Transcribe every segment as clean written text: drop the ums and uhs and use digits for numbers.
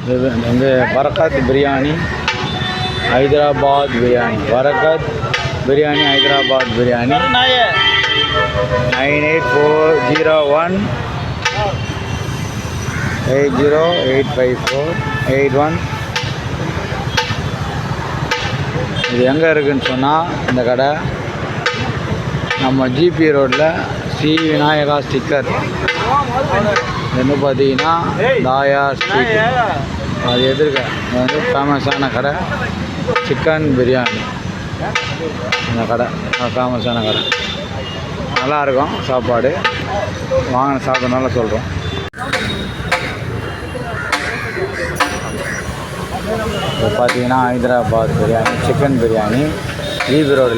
இது பரக்கத் பிரியாணி ஹைதராபாத் பிரியாணி. பரக்கத் பிரியாணி ஹைதராபாத் பிரியாணி 98401 8085481. இது எங்கே இருக்குதுன்னு சொன்னால் இந்த கடை நம்ம ஜிபி ரோட்டில் ஸ்ரீ விநாயகா ஸ்டிக்கர் என்ன பார்த்தீங்கன்னா தாயா ஸ்ட்ரீட் அது எதிர்க்க வந்து ஃபேமஸான கடை சிக்கன் பிரியாணி. இந்த கடை ஃபேமஸான கடை, நல்லாயிருக்கும் சாப்பாடு. வாங்கின சாப்பிட்றதுனால சொல்கிறோம். இப்போ பார்த்தீங்கன்னா Hyderabad biryani chicken biryani GB road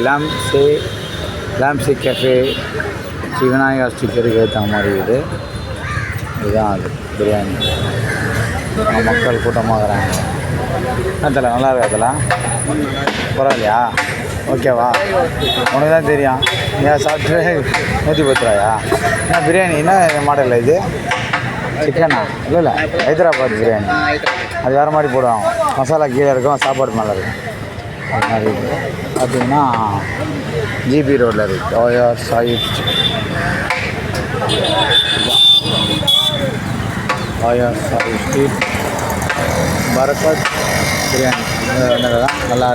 லேம்சி கேஃபே ஸ்ரீ விநாயகா ஸ்டிக்கருக்கு ஏற்ற மாதிரி இதுதான் அது பிரியாணி. மக்கள் கூட்டமாகறாங்க. அதில் நல்லா இருக்கு. அதெல்லாம் பரவாயில்லையா? ஓகேவா? உனக்கு தான் தெரியும். ஏன் சாப்பிட்டு 110 ரூபாயா? என்ன பிரியாணி என்ன மாடலில் இது? சிக்கனா? இல்லை ஹைதராபாத் பிரியாணி. அது வேறு மாதிரி போடுவாங்க. மசாலா கீழே இருக்கும், சாப்பாடு மேலே இருக்கும். அது மாதிரி பார்த்திங்கன்னா ஜிபி ரோடில் இருக்குது ஓஆர் சாயிப் ஸ்ட்ரீட் பரக்கத் பிரியாணி. நல்லா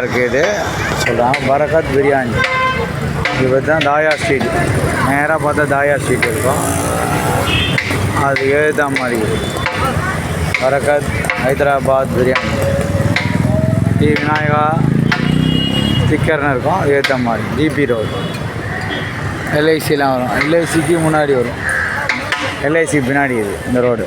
இருக்குது இது சொல்கிறாங்க பரக்கத் பிரியாணி. இது தான் தாயா ஸ்ட்ரீட். நேராக பார்த்தா தாயா ஸ்ட்ரீட் இருக்கும், அது ஏற்ற மாதிரி பரக்கத் ஹைதராபாத் பிரியாணி ஸ்ரீ விநாயகா ஸ்டிக்கர்னு இருக்கும், ஏற்ற மாதிரி ஜிபி ரோடு. எல்ஐசிலாம் வரும், எல்ஐசிக்கு முன்னாடி வரும், எல்ஐசி பின்னாடி இது இந்த ரோடு.